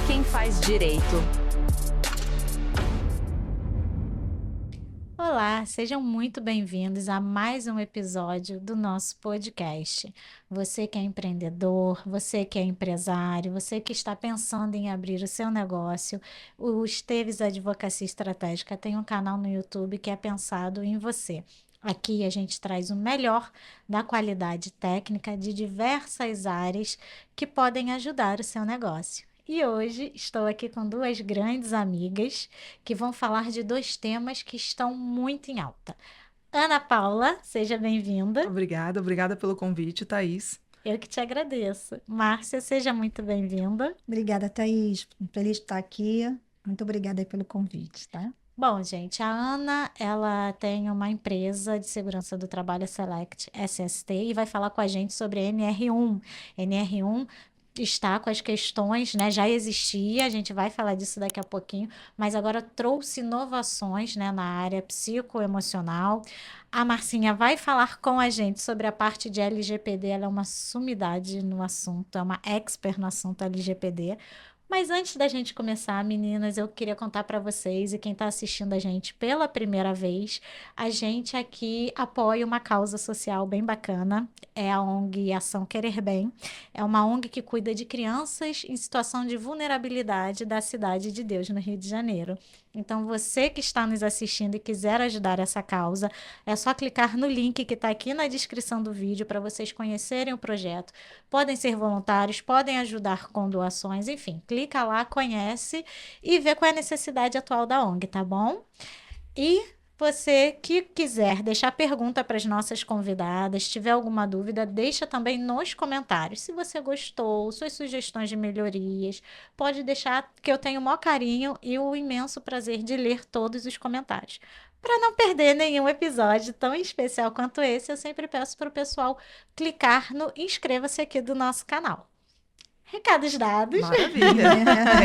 quem faz direito. Olá, sejam muito bem-vindos a mais um episódio do nosso podcast. Você que é empreendedor, você que é empresário, você que está pensando em abrir o seu negócio, o Esteves Advocacia Estratégica tem um canal no YouTube que é pensado em você. Aqui a gente traz o melhor da qualidade técnica de diversas áreas que podem ajudar o seu negócio. E hoje estou aqui com duas grandes amigas que vão falar de dois temas que estão muito em alta. Ana Paula, seja bem-vinda. Obrigada pelo convite, Thaís. Eu que te agradeço. Márcia, seja muito bem-vinda. Obrigada, Thaís. Feliz de estar aqui. Muito obrigada aí pelo convite, tá? Bom, gente, a Ana, ela tem uma empresa de segurança do trabalho, a Select SST, e vai falar com a gente sobre a NR1. NR1 está com as questões, né? Já existia, a gente vai falar disso daqui a pouquinho, mas agora trouxe inovações, né, na área psicoemocional. A Marcinha vai falar com a gente sobre a parte de LGPD, ela é uma sumidade no assunto, é uma expert no assunto LGPD. Mas antes da gente começar, meninas, eu queria contar para vocês e quem está assistindo a gente pela primeira vez, a gente aqui apoia uma causa social bem bacana, é a ONG Ação Querer Bem. É uma ONG que cuida de crianças em situação de vulnerabilidade da Cidade de Deus, no Rio de Janeiro. Então, você que está nos assistindo e quiser ajudar essa causa, é só clicar no link que está aqui na descrição do vídeo para vocês conhecerem o projeto. Podem ser voluntários, podem ajudar com doações, enfim, clica lá, conhece e vê qual é a necessidade atual da ONG, tá bom? E você que quiser deixar pergunta para as nossas convidadas, tiver alguma dúvida, deixa também nos comentários. Se você gostou, suas sugestões de melhorias, pode deixar que eu tenho o maior carinho e o imenso prazer de ler todos os comentários. Para não perder nenhum episódio tão especial quanto esse, eu sempre peço para o pessoal clicar no inscreva-se aqui do nosso canal. Recados dados. Maravilha,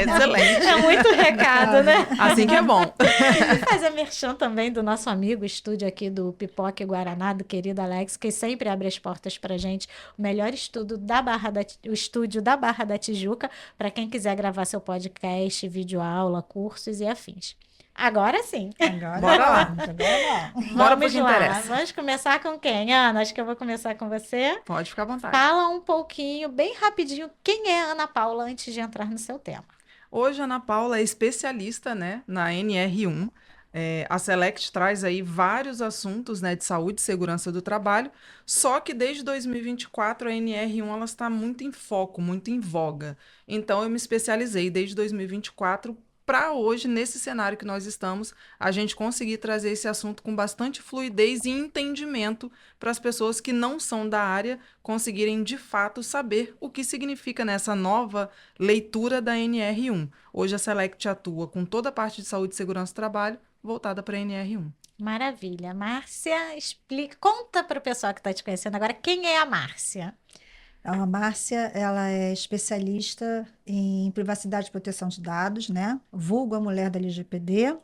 excelente. É muito recado, né? Assim que é bom. E fazer merchan também do nosso amigo estúdio aqui do Pipoca e Guaraná, do querido Alex, que sempre abre as portas pra gente. O melhor o estúdio da Barra da Tijuca, para quem quiser gravar seu podcast, videoaula, cursos e afins. Agora sim. Agora Bora lá. Agora vamos. Bora pro Vamos que lá. interessa. Vamos começar com quem? Ana, acho que eu vou começar com você. Pode ficar à vontade. Fala um pouquinho, bem rapidinho, quem é a Ana Paula antes de entrar no seu tema. Hoje a Ana Paula é especialista, né, na NR1. A Select traz aí vários assuntos, né, de saúde e segurança do trabalho, só que desde 2024 a NR1 ela está muito em foco, muito em voga. Então eu me especializei desde 2024 para hoje, nesse cenário que nós estamos, a gente conseguir trazer esse assunto com bastante fluidez e entendimento para as pessoas que não são da área conseguirem, de fato, saber o que significa nessa nova leitura da NR1. Hoje a Select atua com toda a parte de saúde e segurança do trabalho voltada para a NR1. Maravilha. Márcia, explica, conta para o pessoal que está te conhecendo agora quem é a Márcia. A Márcia, ela é especialista em privacidade e proteção de dados, né? Vulgo a mulher da LGPD,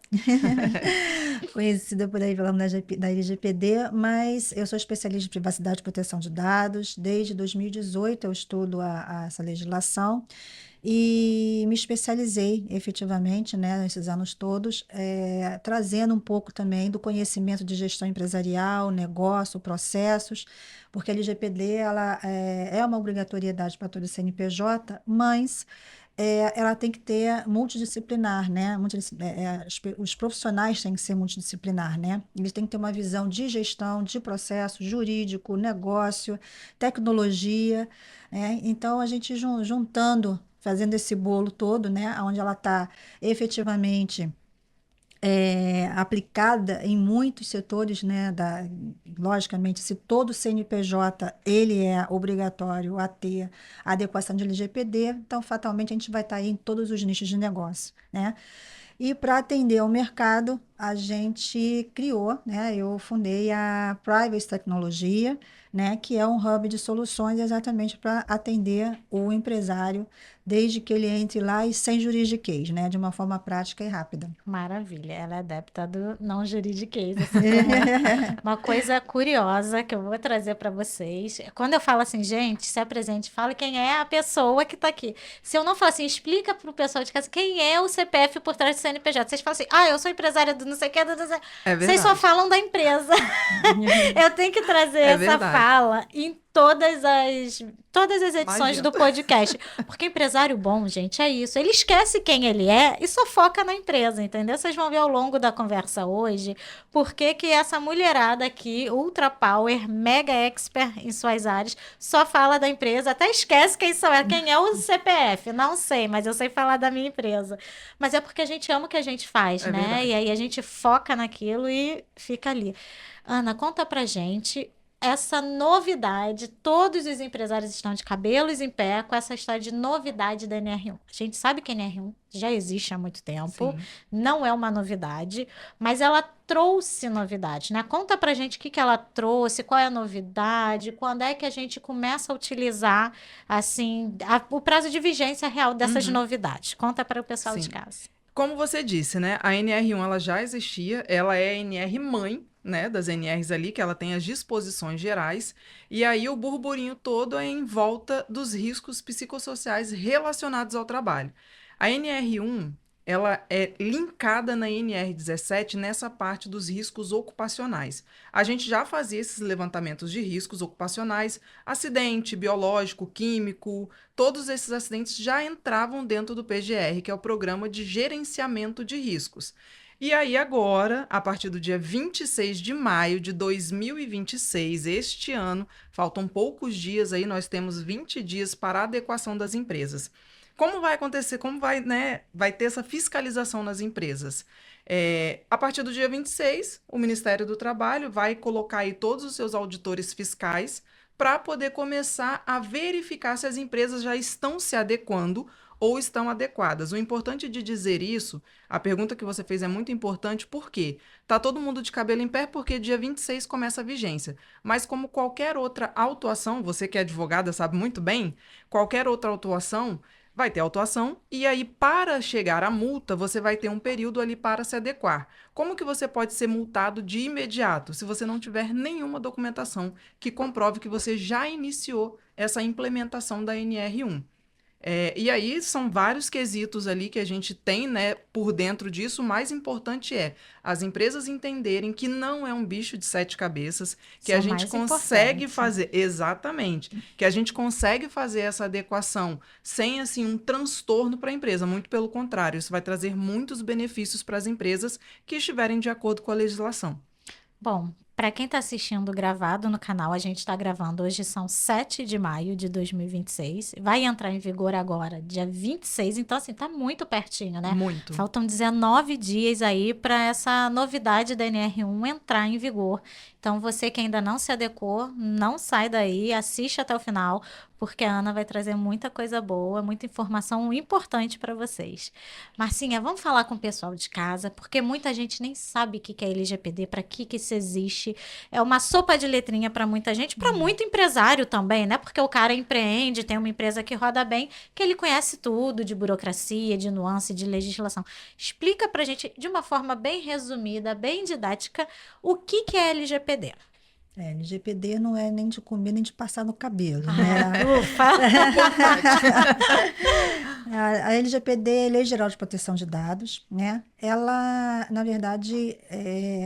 conhecida por aí pelo nome da LGPD, mas eu sou especialista em privacidade e proteção de dados. Desde 2018 eu estudo essa legislação e me especializei efetivamente, né, nesses anos todos, trazendo um pouco também do conhecimento de gestão empresarial, negócio, processos, porque a LGPD ela é uma obrigatoriedade para todo CNPJ, mas ela tem que ter multidisciplinar, né? Os profissionais têm que ser multidisciplinar, né? Eles têm que ter uma visão de gestão, de processo jurídico, negócio, tecnologia, né? Então, a gente juntando, fazendo esse bolo todo, né? Onde ela está efetivamente aplicada em muitos setores, né, logicamente, se todo CNPJ ele é obrigatório a ter a adequação de LGPD, então fatalmente a gente vai estar aí em todos os nichos de negócio, né? E para atender ao mercado, a gente criou, né? Eu fundei a Privacy Tecnologia, né? Que é um hub de soluções exatamente para atender o empresário, desde que ele entre lá e sem juridiquês, né? De uma forma prática e rápida. Maravilha, ela é adepta do não juridiquês, assim como eu. Uma coisa curiosa que eu vou trazer para vocês. Quando eu falo assim, gente, se apresente, fala quem é a pessoa que está aqui. Se eu não falar assim, explica para o pessoal de casa quem é o CPF por trás do CNPJ. Vocês falam assim, eu sou empresária do não sei o que, do não sei... É Vocês só verdade. falam da empresa. Eu tenho que trazer É essa verdade. fala em todas as edições Imagina. do podcast. Porque empresário bom, gente, é isso. Ele esquece quem ele é e só foca na empresa, entendeu? Vocês vão ver ao longo da conversa hoje por que que essa mulherada aqui, ultra power, mega expert em suas áreas, só fala da empresa, até esquece quem é o CPF. Não sei, mas eu sei falar da minha empresa. Mas é porque a gente ama o que a gente faz, É né? E verdade. aí a gente foca naquilo e fica ali. Ana, conta pra gente essa novidade. Todos os empresários estão de cabelos em pé com essa história de novidade da NR1. A gente sabe que a NR1 já existe há muito tempo, Sim. não é uma novidade, mas ela trouxe novidade, né? Conta pra gente o que que ela trouxe, qual é a novidade, quando é que a gente começa a utilizar, assim, o prazo de vigência real dessas Uhum. novidades. Conta para o pessoal de Sim. casa. Como você disse, né? A NR1 ela já existia, ela é a NR mãe, né, das NRs ali, que ela tem as disposições gerais, e aí o burburinho todo é em volta dos riscos psicossociais relacionados ao trabalho. A NR1, ela é linkada na NR17 nessa parte dos riscos ocupacionais. A gente já fazia esses levantamentos de riscos ocupacionais, acidente biológico, químico, todos esses acidentes já entravam dentro do PGR, que é o Programa de Gerenciamento de Riscos. E aí agora, a partir do dia 26 de maio de 2026, este ano, faltam poucos dias aí, nós temos 20 dias para a adequação das empresas. Como vai acontecer? Como vai, né, vai ter essa fiscalização nas empresas? A partir do dia 26, o Ministério do Trabalho vai colocar aí todos os seus auditores fiscais para poder começar a verificar se as empresas já estão se adequando ou estão adequadas. O importante de dizer isso, a pergunta que você fez é muito importante, por quê? Tá todo mundo de cabelo em pé porque dia 26 começa a vigência. Mas como qualquer outra autuação, você que é advogada sabe muito bem, qualquer outra autuação vai ter autuação e aí para chegar à multa, você vai ter um período ali para se adequar. Como que você pode ser multado de imediato se você não tiver nenhuma documentação que comprove que você já iniciou essa implementação da NR1? E aí são vários quesitos ali que a gente tem, né, por dentro disso. O mais importante é as empresas entenderem que não é um bicho de sete cabeças, que Isso é a o gente mais consegue importante. fazer, exatamente, que a gente consegue fazer essa adequação sem assim um transtorno para a empresa. Muito pelo contrário, isso vai trazer muitos benefícios para as empresas que estiverem de acordo com a legislação. Bom, para quem está assistindo gravado no canal, a gente está gravando hoje, são 7 de maio de 2026. Vai entrar em vigor agora, dia 26. Então, assim, tá muito pertinho, né? Muito. Faltam 19 dias aí para essa novidade da NR1 entrar em vigor. Então, você que ainda não se adequou, não sai daí, assiste até o final, porque a Ana vai trazer muita coisa boa, muita informação importante para vocês. Marcinha, vamos falar com o pessoal de casa, porque muita gente nem sabe o que que é LGPD, para que isso existe. É uma sopa de letrinha para muita gente, para muito empresário também, né? Porque o cara empreende, tem uma empresa que roda bem, que ele conhece tudo de burocracia, de nuance, de legislação. Explica pra gente de uma forma bem resumida, bem didática, o que que é LGPD. LGPD não é nem de comer, nem de passar no cabelo, Ah, né? ufa! A LGPD é a Lei Geral de Proteção de Dados, né? Ela, na verdade,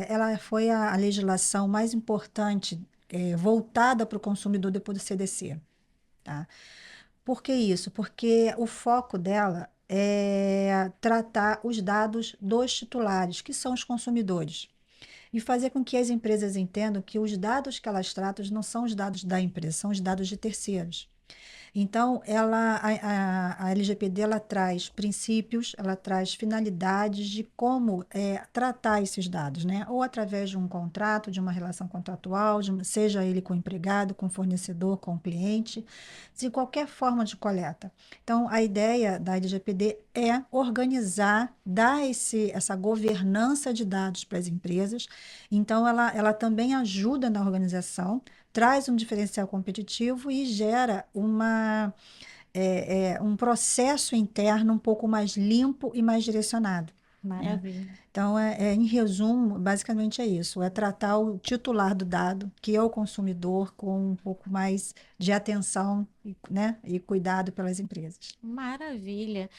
ela foi a legislação mais importante voltada para o consumidor depois do CDC, tá? Por que isso? Porque o foco dela é tratar os dados dos titulares, que são os consumidores, e fazer com que as empresas entendam que os dados que elas tratam não são os dados da empresa, são os dados de terceiros. Então, a LGPD ela traz princípios, ela traz finalidades de como tratar esses dados, né? Ou através de um contrato, de uma relação contratual, seja ele com o empregado, com o fornecedor, com o cliente, de qualquer forma de coleta. Então, a ideia da LGPD é organizar, dar essa governança de dados para as empresas. Então, ela também ajuda na organização, traz um diferencial competitivo e gera um processo interno um pouco mais limpo e mais direcionado, né? Maravilha. Então, em resumo, basicamente é isso: é tratar o titular do dado, que é o consumidor, com um pouco mais de atenção, né, e cuidado pelas empresas. Maravilha.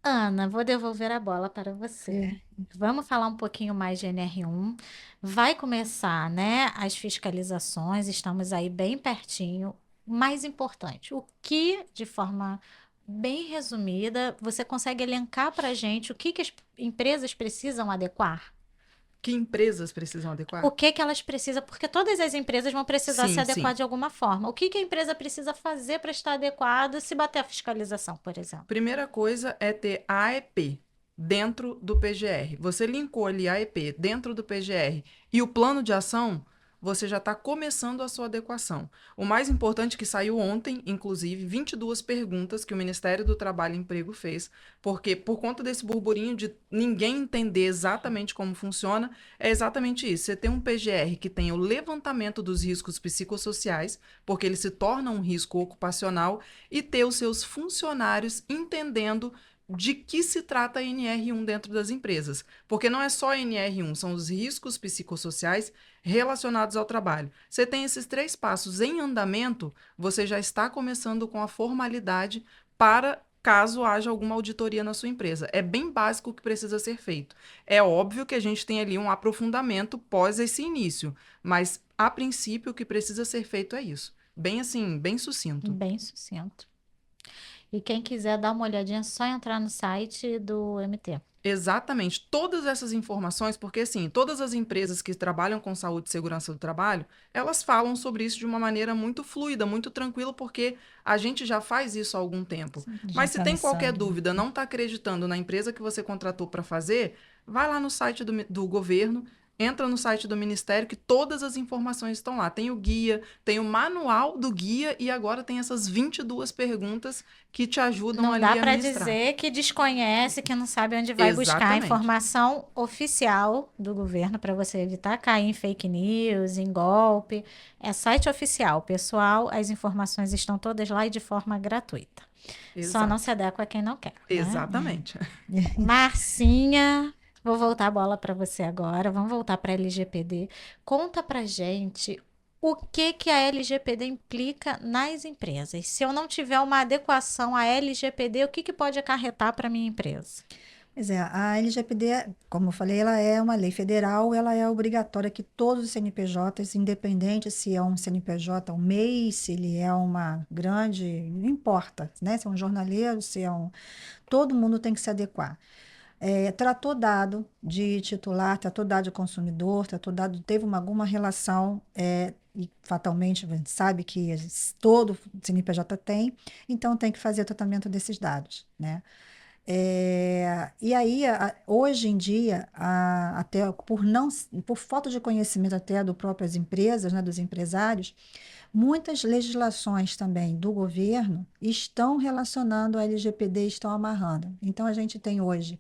Ana, vou devolver a bola para você. Vamos falar um pouquinho mais de NR1. Vai começar, né, as fiscalizações, estamos aí bem pertinho. Mais importante, o que, de forma bem resumida, você consegue elencar para a gente o que as empresas precisam adequar? Que empresas precisam O adequar? que elas precisam? Porque todas as empresas vão precisar se Sim, adequar sim. de alguma forma. O que a empresa precisa fazer para estar adequada se bater a fiscalização, por exemplo? Primeira coisa é ter AEP dentro do PGR. Você linkou ali a AEP dentro do PGR e o plano de ação, você já está começando a sua adequação. O mais importante que saiu ontem, inclusive, 22 perguntas que o Ministério do Trabalho e Emprego fez, porque por conta desse burburinho de ninguém entender exatamente como funciona, é exatamente isso. Você tem um PGR que tem o levantamento dos riscos psicossociais, porque ele se torna um risco ocupacional, e ter os seus funcionários entendendo de que se trata a NR1 dentro das empresas. Porque não é só a NR1, são os riscos psicossociais relacionados ao trabalho. Você tem esses 3 passos em andamento, você já está começando com a formalidade para caso haja alguma auditoria na sua empresa. É bem básico o que precisa ser feito. É óbvio que a gente tem ali um aprofundamento pós esse início, mas a princípio o que precisa ser feito é isso. Bem assim, bem sucinto. Bem sucinto. E quem quiser dar uma olhadinha, é só entrar no site do MT. Exatamente. Todas essas informações, porque assim, todas as empresas que trabalham com saúde e segurança do trabalho, elas falam sobre isso de uma maneira muito fluida, muito tranquila, porque a gente já faz isso há algum tempo. Já Mas se está no tem qualquer sangue, né? dúvida, não está acreditando na empresa que você contratou para fazer, vai lá no site do governo, entra no site do Ministério, que todas as informações estão lá. Tem o guia, tem o manual do guia e agora tem essas 22 perguntas que te ajudam Não dá ali a para ministrar. dizer que desconhece, que não sabe onde vai buscar a Exatamente. informação oficial do governo para você evitar cair em fake news, em golpe. É site oficial, pessoal. As informações estão todas lá e de forma gratuita. Só não Exato. se adequa a quem não quer, né? Exatamente. Marcinha, vou voltar a bola para você agora. Vamos voltar para a LGPD. Conta para gente o que a LGPD implica nas empresas. Se eu não tiver uma adequação à LGPD, o que pode acarretar para minha empresa? Pois é, a LGPD, como eu falei, ela é uma lei federal, ela é obrigatória que todos os CNPJs, independente se é um CNPJ, um MEI, se ele é uma grande, não importa, né? Se é um jornaleiro, se é um... Todo mundo tem que se adequar. Tratou dado de titular, tratou dado de consumidor, tratou dado, teve alguma relação, e fatalmente a gente sabe que todo CNPJ tem, então tem que fazer o tratamento desses dados, né? E aí, hoje em dia, até por falta de conhecimento até das próprias empresas, né, dos empresários, muitas legislações também do governo estão relacionando a LGPD, estão amarrando. Então, a gente tem hoje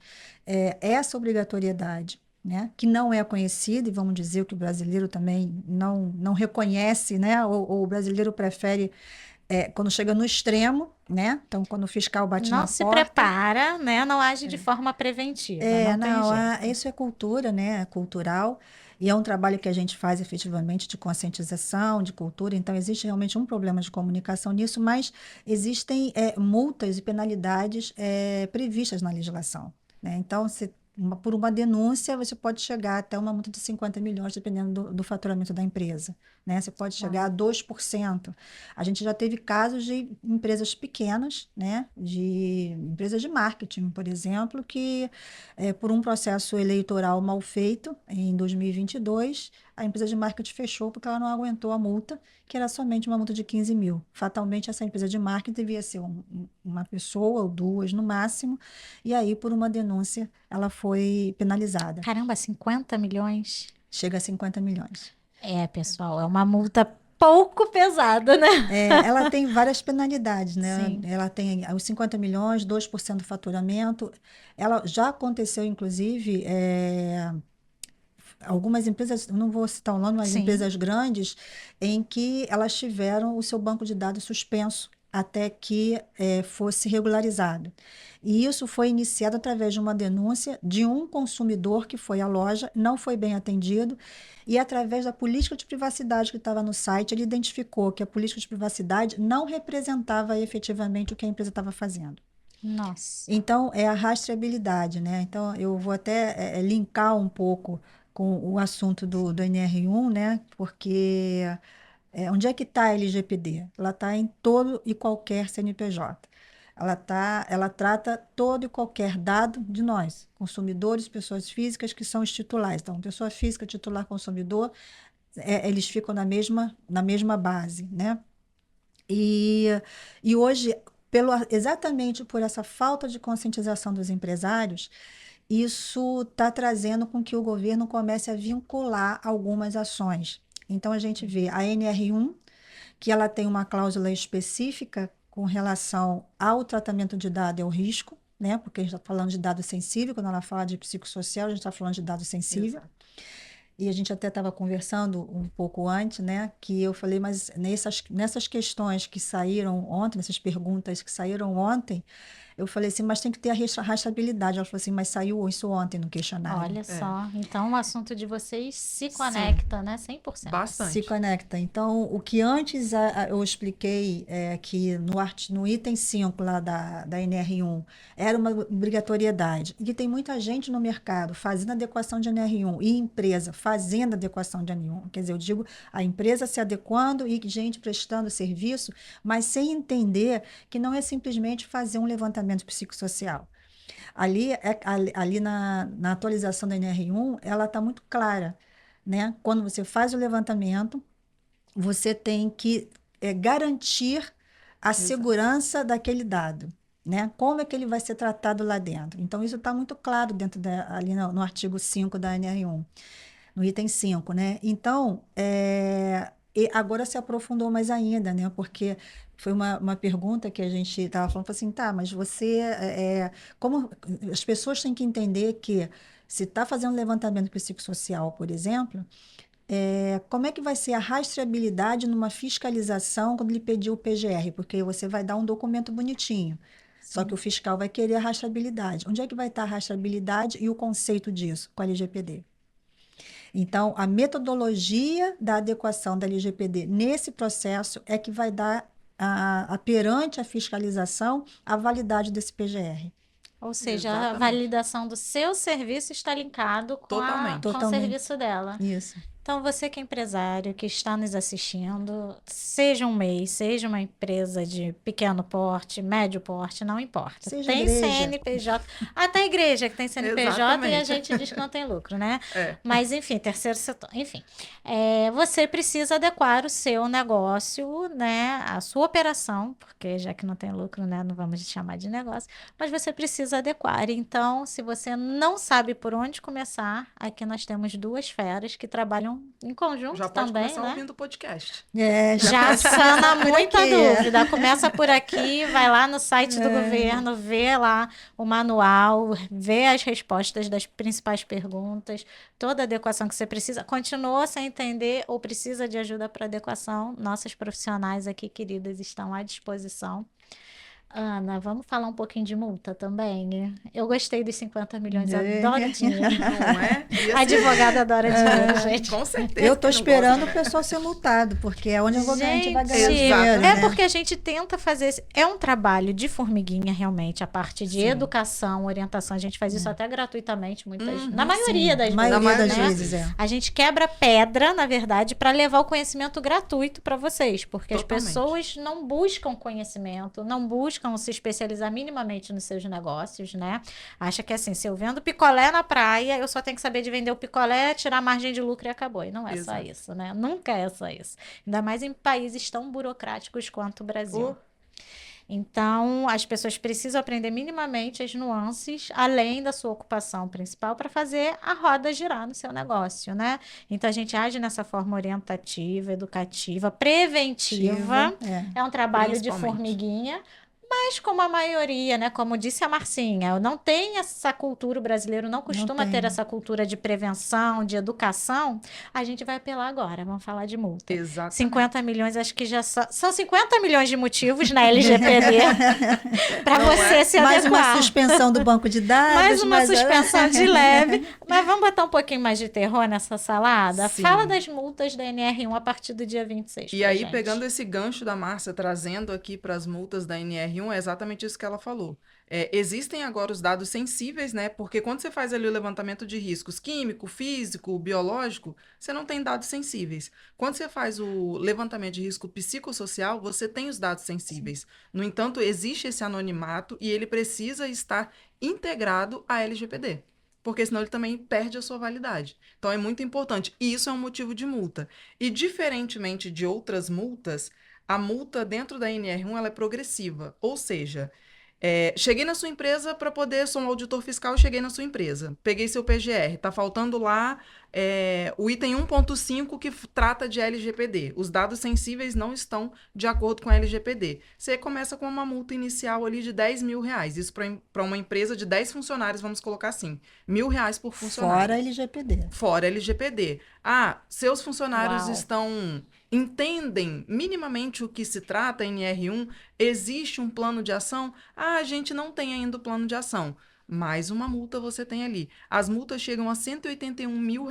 essa obrigatoriedade, né, que não é conhecida, e vamos dizer que o brasileiro também não reconhece, né, ou o brasileiro prefere quando chega no extremo, né? Então, quando o fiscal bate Não na se porta. prepara, né? Não age de forma preventiva, não tem Não, jeito. isso é cultura, né? É cultural. E é um trabalho que a gente faz efetivamente de conscientização, de cultura. Então, existe realmente um problema de comunicação nisso, mas existem multas e penalidades previstas na legislação, né? Então, por uma denúncia, você pode chegar até uma multa de 50 milhões, dependendo do faturamento da empresa, né? Você pode chegar a 2%. A gente já teve casos de empresas pequenas, né? De empresas de marketing, por exemplo, que por um processo eleitoral mal feito, em 2022, a empresa de marketing fechou porque ela não aguentou a multa, que era somente uma multa de 15 mil. Fatalmente, essa empresa de marketing devia ser uma pessoa ou duas no máximo, e aí, por uma denúncia, ela foi penalizada. Caramba, 50 milhões? Chega a 50 milhões. Pessoal, é uma multa pouco pesada, né? Ela tem várias penalidades, né? Sim. Ela tem os 50 milhões, 2% do faturamento. Ela já aconteceu, inclusive, algumas empresas, não vou citar o nome, mas Sim. empresas grandes, em que elas tiveram o seu banco de dados suspenso até que fosse regularizado. E isso foi iniciado através de uma denúncia de um consumidor que foi à loja, não foi bem atendido, e através da política de privacidade que estava no site, ele identificou que a política de privacidade não representava efetivamente o que a empresa estava fazendo. Nossa. Então, é a rastreabilidade, né? Então, eu vou até linkar um pouco com o assunto do NR1, né? Porque onde é que está a LGPD? Ela está em todo e qualquer CNPJ. Ela trata todo e qualquer dado de nós, consumidores, pessoas físicas que são os titulares. Então, pessoa física, titular, consumidor, eles ficam na mesma base, né? E hoje, exatamente por essa falta de conscientização dos empresários, isso está trazendo com que o governo comece a vincular algumas ações. Então, a gente vê a NR1, que ela tem uma cláusula específica com relação ao tratamento de dado e ao risco, né? Porque a gente está falando de dado sensível, quando ela fala de psicossocial, a gente está falando de dado sensível. Exato. E a gente até estava conversando um pouco antes, né? Que eu falei, mas nessas questões que saíram ontem, nessas perguntas que saíram ontem, eu falei assim, mas tem que ter a rastreabilidade. Ela falou assim, mas saiu isso ontem no questionário. Olha só. Então, o assunto de vocês se Sim. conecta, né? 100%. Bastante. Se conecta. Então, o que antes eu expliquei que no item 5 lá da NR1 era uma obrigatoriedade, e que tem muita gente no mercado fazendo adequação de NR1 e empresa fazendo adequação de NR1. Quer dizer, eu digo a empresa se adequando e gente prestando serviço, mas sem entender que não é simplesmente fazer um levantamento psicossocial. Ali na atualização da NR1, ela está muito clara, né? Quando você faz o levantamento, você tem que garantir a segurança daquele dado, né? Como é que ele vai ser tratado lá dentro? Então, isso está muito claro ali no artigo 5 da NR1, no item 5, né? Então, e agora se aprofundou mais ainda, né? Porque foi uma pergunta que a gente estava falando, assim, tá, mas como as pessoas têm que entender que se está fazendo levantamento psicossocial, por exemplo, como é que vai ser a rastreabilidade numa fiscalização quando ele pedir o PGR? Porque você vai dar um documento bonitinho, só que o fiscal vai querer a rastreabilidade. Onde é que vai estar a rastreabilidade e o conceito disso com a LGPD? Então, a metodologia da adequação da LGPD nesse processo é que vai dar, perante a fiscalização, a validade desse PGR. Ou seja, a Exatamente. validação do seu serviço está linkado com Totalmente. o serviço dela. Isso. Então, você que é empresário, que está nos assistindo, seja um MEI, seja uma empresa de pequeno porte, médio porte, não importa. Seja tem igreja. CNPJ, até a igreja que tem CNPJ Exatamente. e a gente diz que não tem lucro, né? É. Mas, enfim, terceiro setor, enfim. Você precisa adequar o seu negócio, né, a sua operação, porque já que não tem lucro, né, não vamos chamar de negócio, mas você precisa adequar. Então, se você não sabe por onde começar, aqui nós temos duas feras que trabalham em conjunto Já pode também, começar né? ouvindo o podcast. Já sana Por muita aqui. dúvida. Começa por aqui, vai lá no site do governo, vê lá o manual, vê as respostas das principais perguntas, toda a adequação que você precisa. Continua sem entender ou precisa de ajuda para adequação, nossas profissionais aqui queridas estão à disposição. Ana, vamos falar um pouquinho de multa também? Eu gostei dos 50 milhões, eu É. adoro dinheiro. Não é? E A assim, advogada adora dinheiro, gente. com certeza. Eu tô quem não gosta, esperando o né? pessoal ser multado, porque é onde a gente vai ganhar Gente, dinheiro, é né? porque a gente tenta fazer. É um trabalho de formiguinha, realmente, a parte de Sim. educação, orientação. A gente faz isso até gratuitamente, muitas. Na Uhum, maioria Sim, das a maioria vezes, das né? vezes é. A gente quebra pedra, na verdade, para levar o conhecimento gratuito para vocês, porque as Totalmente. pessoas não buscam conhecimento, não buscam se especializar minimamente nos seus negócios, né? Acha que assim, se eu vendo picolé na praia, eu só tenho que saber de vender o picolé, tirar a margem de lucro e acabou. E não é só Exato. isso, né? Nunca é só isso. Ainda mais em países tão burocráticos quanto o Brasil. Oh, Então, as pessoas precisam aprender minimamente as nuances, além da sua ocupação principal, para fazer a roda girar no seu negócio, né? Então, a gente age nessa forma orientativa, educativa, preventiva. É. É um trabalho de Principalmente. formiguinha. Mas como a maioria, né? Como disse a Marcinha, não tem essa cultura, o brasileiro não costuma ter tem. essa cultura de prevenção, de educação. A gente vai apelar agora, vamos falar de multa. exatamente. 50 milhões, acho que já são 50 milhões de motivos na LGPD para Não você é? se Mais uma adequar. suspensão do banco de dados. Mais uma mas- suspensão de leve. Mas vamos botar um pouquinho mais de terror nessa salada? Sim. Fala das multas da NR1 a partir do dia 26. E pra aí, gente. pegando esse gancho da Márcia, trazendo aqui para as multas da NR1, é exatamente isso que ela falou. Existem agora os dados sensíveis, né? Porque quando você faz ali o levantamento de riscos químico, físico, biológico, você não tem dados sensíveis. Quando você faz o levantamento de risco psicossocial, você tem os dados sensíveis. No entanto, existe esse anonimato e ele precisa estar integrado à LGPD. Porque senão ele também perde a sua validade. Então é muito importante. E isso é um motivo de multa. E diferentemente de outras multas, a multa dentro da NR1 ela é progressiva. Ou seja, cheguei na sua empresa para poder, sou um auditor fiscal, cheguei na sua empresa. Peguei seu PGR, tá faltando lá o item 1.5 que trata de LGPD. Os dados sensíveis não estão de acordo com a LGPD. Você começa com uma multa inicial ali de R$ 10.000. Isso para uma empresa de 10 funcionários, vamos colocar assim, R$ 1.000 por funcionário. Fora LGPD. Fora LGPD. Seus funcionários Uau. entendem minimamente o que se trata NR1? Existe um plano de ação? A gente não tem ainda o plano de ação. Mais uma multa você tem ali. As multas chegam a R$ 181 mil.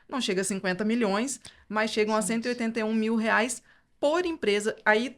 Não chega a 50 milhões, mas chegam a Gente. R$ 181 mil por empresa. Aí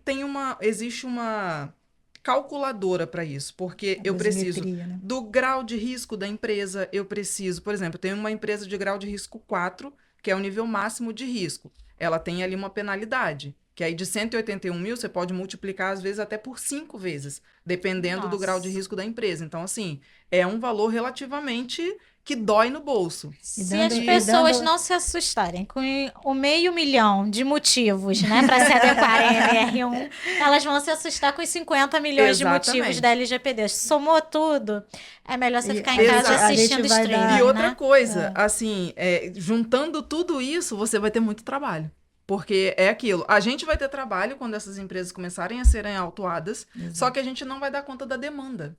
existe uma calculadora para isso, porque eu preciso Dosimetria, né? do grau de risco da empresa, eu preciso, por exemplo, eu tenho uma empresa de grau de risco 4, que é o nível máximo de risco. Ela tem ali uma penalidade, que aí de 181 mil você pode multiplicar, às vezes, até por 5 vezes, dependendo do grau de Nossa. risco da empresa. Então, assim, é um valor relativamente que dói no bolso. E Se as dando- e pessoas dando- não se assustarem com o 500 mil de motivos, né, para se adequar à NR1, elas vão se assustar com os 50 milhões de motivos Exatamente. da LGPD. Somou tudo, é melhor você E ficar em casa a gente assistindo vai streaming, dar- E outra né? coisa, assim, juntando tudo isso, você vai ter muito trabalho. Porque é aquilo, a gente vai ter trabalho quando essas empresas começarem a serem autuadas, só que a gente não vai dar conta da demanda.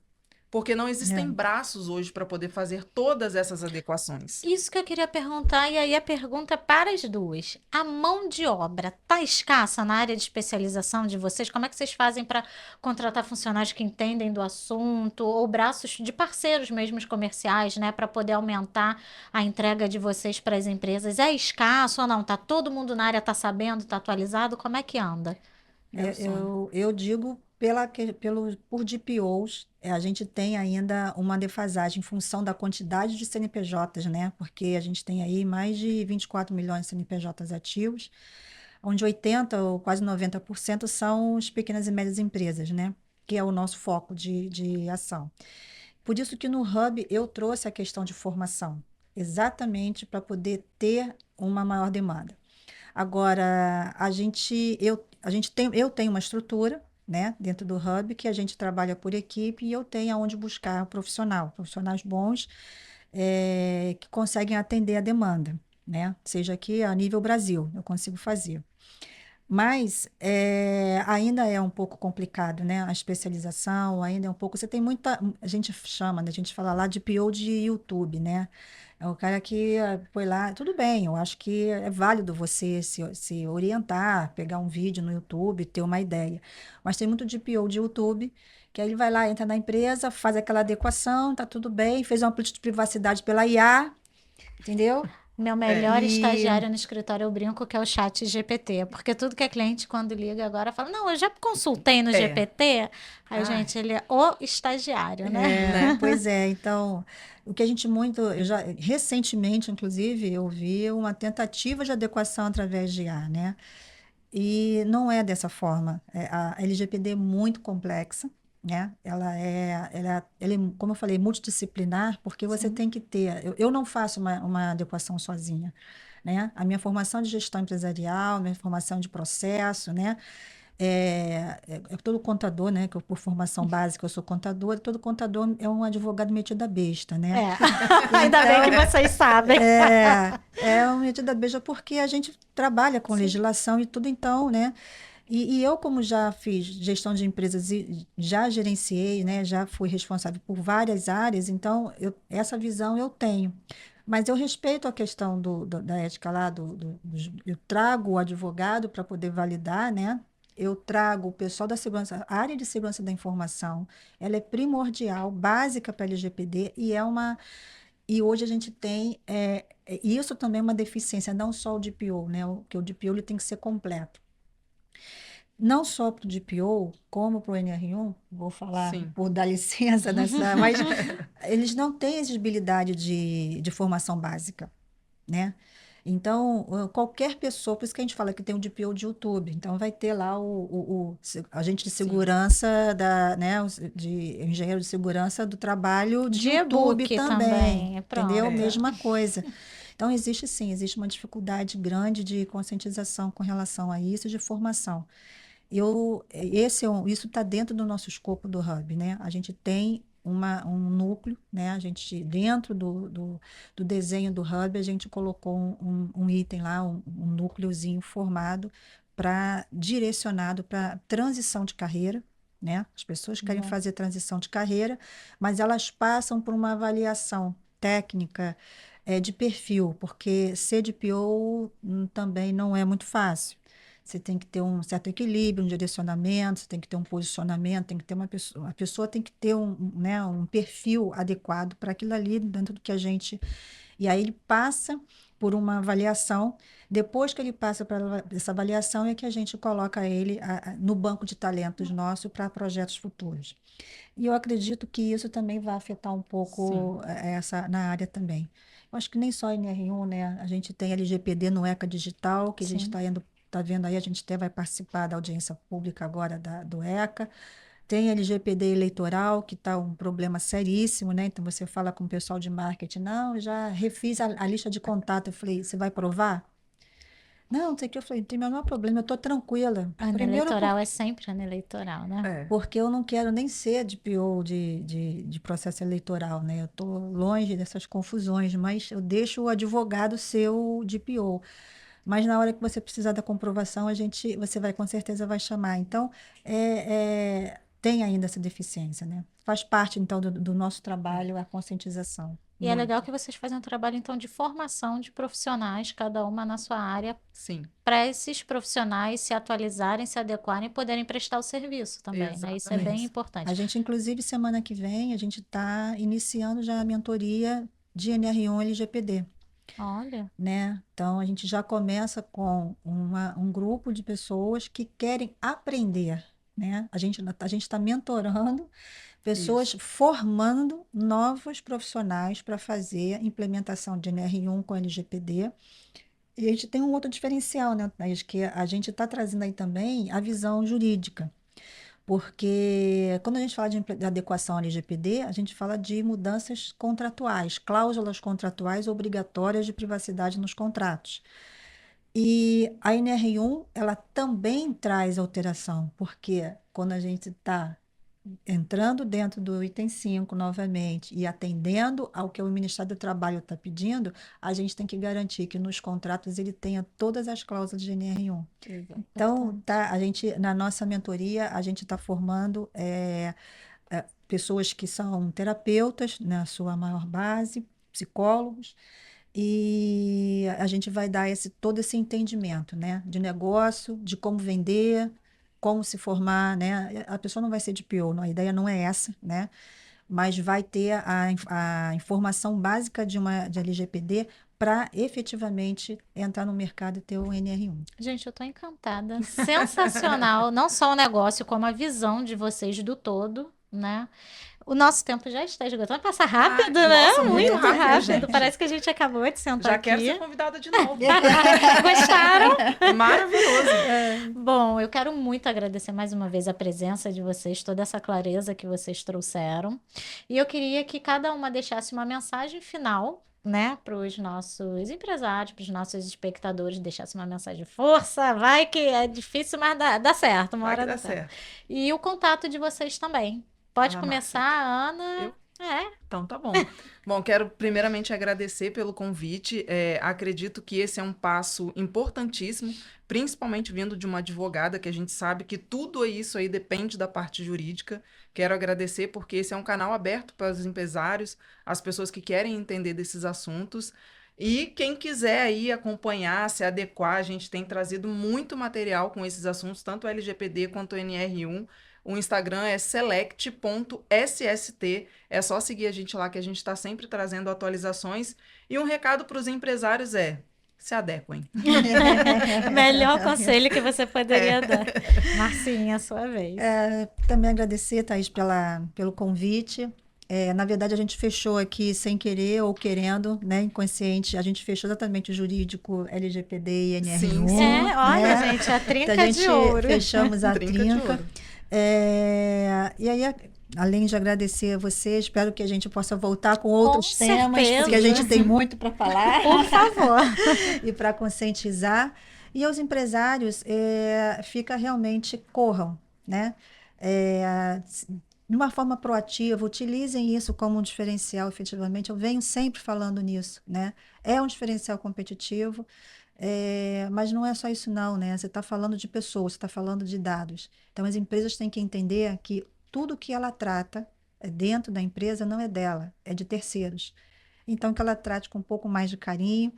Porque não existem É. braços hoje para poder fazer todas essas adequações. Isso que eu queria perguntar, e aí a pergunta para as duas. A mão de obra tá escassa na área de especialização de vocês? Como é que vocês fazem para contratar funcionários que entendem do assunto, ou braços de parceiros mesmo comerciais, né, para poder aumentar a entrega de vocês para as empresas? É escasso ou não? Tá todo mundo na área, tá sabendo, tá atualizado? Como é que anda? Meu sonho. Eu digo por DPOs, a gente tem ainda uma defasagem em função da quantidade de CNPJs, né? Porque a gente tem aí mais de 24 milhões de CNPJs ativos, onde 80 ou quase 90% são as pequenas e médias empresas, né? Que é o nosso foco de ação. Por isso que no Hub eu trouxe a questão de formação, exatamente para poder ter uma maior demanda. Agora, eu tenho uma estrutura, né, dentro do Hub, que a gente trabalha por equipe e eu tenho aonde buscar profissionais bons, que conseguem atender a demanda, né? Seja aqui a nível Brasil, eu consigo fazer. Mas ainda é um pouco complicado, né? A especialização ainda é um pouco. Você tem muita. A gente chama, né? A gente fala lá de PO de YouTube, né? É o cara que foi lá. Tudo bem, eu acho que é válido você se orientar, pegar um vídeo no YouTube, ter uma ideia. Mas tem muito de PO de YouTube Que aí ele vai lá, entra na empresa, faz aquela adequação, tá tudo bem, fez uma política de privacidade pela IA, entendeu? Meu É. melhor E estagiário no escritório, eu brinco que é o chat GPT, porque tudo que é cliente, quando liga agora, fala, não, eu já consultei no É. GPT. Aí, Ai, gente, ele é o estagiário, né? né? pois é, então, o que a gente muito, eu já recentemente, inclusive, eu vi uma tentativa de adequação através de IA, né? E não é dessa forma. A LGPD é muito complexa, né? Ela é, como eu falei, multidisciplinar, porque você Sim. tem que ter. Eu não faço uma adequação sozinha, né? A minha formação de gestão empresarial, minha formação de processo, né? Todo contador, né? Que por formação básica eu sou contador, e todo contador é um advogado metido a besta, né? É. Ainda bem que Então, vocês sabem. é um metido a beija porque a gente trabalha com Sim. legislação e tudo, então, né? E eu, como já fiz gestão de empresas e já gerenciei, né? Já fui responsável por várias áreas, então essa visão eu tenho. Mas eu respeito a questão da ética lá, eu trago o advogado para poder validar, né? Eu trago o pessoal da segurança, a área de segurança da informação, ela é primordial, básica para a LGPD e hoje a gente tem, isso também é uma deficiência, não só o DPO, né? Que o DPO ele tem que ser completo. Não só para o DPO, como para o NR1, vou falar Sim. por dar licença nessa, mas eles não têm exigibilidade de formação básica, né? Então, qualquer pessoa, por isso que a gente fala que tem o DPO de YouTube, então vai ter lá agente de Sim. segurança né, de engenheiro de segurança do trabalho de De YouTube e-book também, também, entendeu? É. pronto. Mesma coisa. Então, existe sim, existe uma dificuldade grande de conscientização com relação a isso, de formação. Isso está dentro do nosso escopo do Hub, né? A gente tem um núcleo, né? A gente, dentro do desenho do Hub, a gente colocou um item lá, um núcleozinho formado direcionado para transição de carreira, né? As pessoas querem Bom. fazer transição de carreira, mas elas passam por uma avaliação técnica, de perfil, porque ser DPO também não é muito fácil. Você tem que ter um certo equilíbrio, um direcionamento, você tem que ter um posicionamento, tem que ter a pessoa tem que ter né, um perfil adequado para aquilo ali, dentro do que a gente. E aí ele passa por uma avaliação. Depois que ele passa para essa avaliação, é que a gente coloca ele no banco de talentos nosso para projetos futuros. E eu acredito que isso também vai afetar um Sim. pouco na área também. Eu acho que nem só NR1, né? A gente tem LGPD no ECA Digital, que a gente Sim. está vendo aí, a gente até vai participar da audiência pública agora do ECA. Tem LGPD eleitoral, que está um problema seríssimo, né? Então você fala com o pessoal de marketing, não, já refiz a lista de contato. Eu falei, você vai provar? Não, não sei o que. Eu falei, não tem o menor problema, eu estou tranquila. Ano Primeiro, eleitoral é sempre ano eleitoral, né? É. porque eu não quero nem ser DPO de processo eleitoral, né? Eu estou longe dessas confusões, mas eu deixo o advogado ser o DPO. Mas na hora que você precisar da comprovação, você vai com certeza vai chamar. Então, tem ainda essa deficiência, né? Faz parte, então, do nosso trabalho a conscientização. E é legal Muito. que vocês fazem um trabalho, então, de formação de profissionais, cada uma na sua área, Sim. para esses profissionais se atualizarem, se adequarem e poderem prestar o serviço também, né? Isso é bem Exatamente. A importante. gente, inclusive, semana que vem, a gente está iniciando já a mentoria de NR1 LGPD. Olha, Né? Então, a gente já começa com um grupo de pessoas que querem aprender, né? A gente está mentorando pessoas, Isso. formando novos profissionais para fazer a implementação de NR1 com LGPD. E a gente tem um outro diferencial, né, Thaís, que a gente está trazendo aí também a visão jurídica. Porque quando a gente fala de adequação à LGPD, a gente fala de mudanças contratuais, cláusulas contratuais obrigatórias de privacidade nos contratos. E a NR1, ela também traz alteração, porque quando a gente está entrando dentro do item 5 novamente e atendendo ao que o Ministério do Trabalho está pedindo, a gente tem que garantir que nos contratos ele tenha todas as cláusulas de NR1. Exato. Então, importante. na nossa mentoria, a gente está formando pessoas que são terapeutas, na sua maior base, psicólogos, e a gente vai dar todo esse entendimento, né, de negócio, de como vender, como se formar, né? A pessoa não vai ser DPO, não, a ideia não é essa, né? Mas vai ter a informação básica de LGPD para efetivamente entrar no mercado e ter o NR1. Gente, eu tô encantada. Sensacional. Não só o negócio, como a visão de vocês do todo, né? O nosso tempo já está esgotando. Passa rápido, né? Nossa, muito rápido, gente. Parece que a gente acabou de sentar Já aqui. quero ser convidada de novo. Gostaram? Maravilhoso. Bom, eu quero muito agradecer mais uma vez a presença de vocês, toda essa clareza que vocês trouxeram. E eu queria que cada uma deixasse uma mensagem final, né, para os nossos empresários, para os nossos espectadores, deixasse uma mensagem de força, vai que é difícil, mas dá certo, uma Vai hora que dá dá certo. certo. E o contato de vocês também. Pode Ah, começar, Ana. Então tá bom. Bom, quero primeiramente agradecer pelo convite. Acredito que esse é um passo importantíssimo, principalmente vindo de uma advogada, que a gente sabe que tudo isso aí depende da parte jurídica. Quero agradecer porque esse é um canal aberto para os empresários, as pessoas que querem entender desses assuntos. E quem quiser aí acompanhar, se adequar, a gente tem trazido muito material com esses assuntos, tanto o LGPD quanto o NR1. O Instagram é select.sst. É só seguir a gente lá que a gente está sempre trazendo atualizações. E um recado para os empresários se adequem. Melhor conselho que você poderia dar. Marcinha, sua vez. Também agradecer, Thaís, pelo convite. Na verdade, a gente fechou aqui sem querer ou querendo, né, inconsciente. A gente fechou exatamente o jurídico LGPD e NR1. Sim, sim. Olha, né? gente, a trinca Então, a de gente ouro. fechamos a Trinca de trinca. ouro. E aí, além de agradecer a você, espero que a gente possa voltar com outros temas, certeza. porque a gente tem muito para falar. Por favor. E para conscientizar. E aos empresários, fica realmente, corram, né? De uma forma proativa, utilizem isso como um diferencial, efetivamente. Eu venho sempre falando nisso, né? É um diferencial competitivo, mas não é só isso não, né? Você está falando de pessoas, você está falando de dados. Então, as empresas têm que entender que tudo que ela trata dentro da empresa não é dela, é de terceiros. Então, que ela trate com um pouco mais de carinho,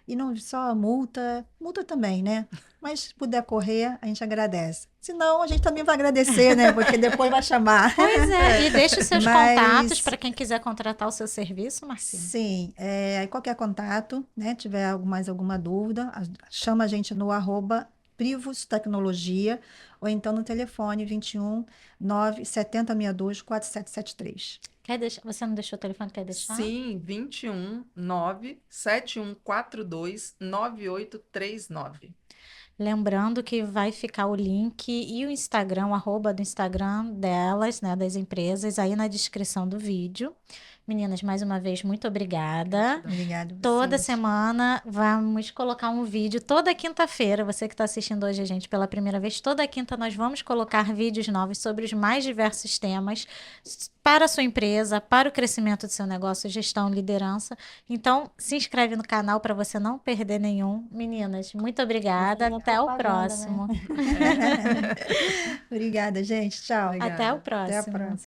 e não só multa também, né? Mas se puder correr, a gente agradece. Senão, a gente também vai agradecer, né? Porque depois vai chamar. Pois é, e deixa os seus Mas- contatos para quem quiser contratar o seu serviço, Marcinha. Sim, aí qualquer contato, né? Tiver mais alguma dúvida, chama a gente no @Privos Tecnologia ou então no telefone 21 97062 4773. Quer deixar? Você não deixou o telefone, quer deixar? Sim, 21 97142 9839. Lembrando que vai ficar o link e o Instagram, o arroba do Instagram delas, né, das empresas, aí na descrição do vídeo. Meninas, mais uma vez, muito obrigada. Obrigada. a Toda vocês. semana vamos colocar um vídeo. Toda quinta-feira, você que está assistindo hoje a gente pela primeira vez, toda quinta nós vamos colocar vídeos novos sobre os mais diversos temas para a sua empresa, para o crescimento do seu negócio, gestão, liderança. Então, se inscreve no canal para você não perder nenhum. Meninas, muito obrigada. Fazendo Até o propaganda, né? próximo. Obrigada, gente. Tchau. Obrigada. Até o Até a próximo. próxima.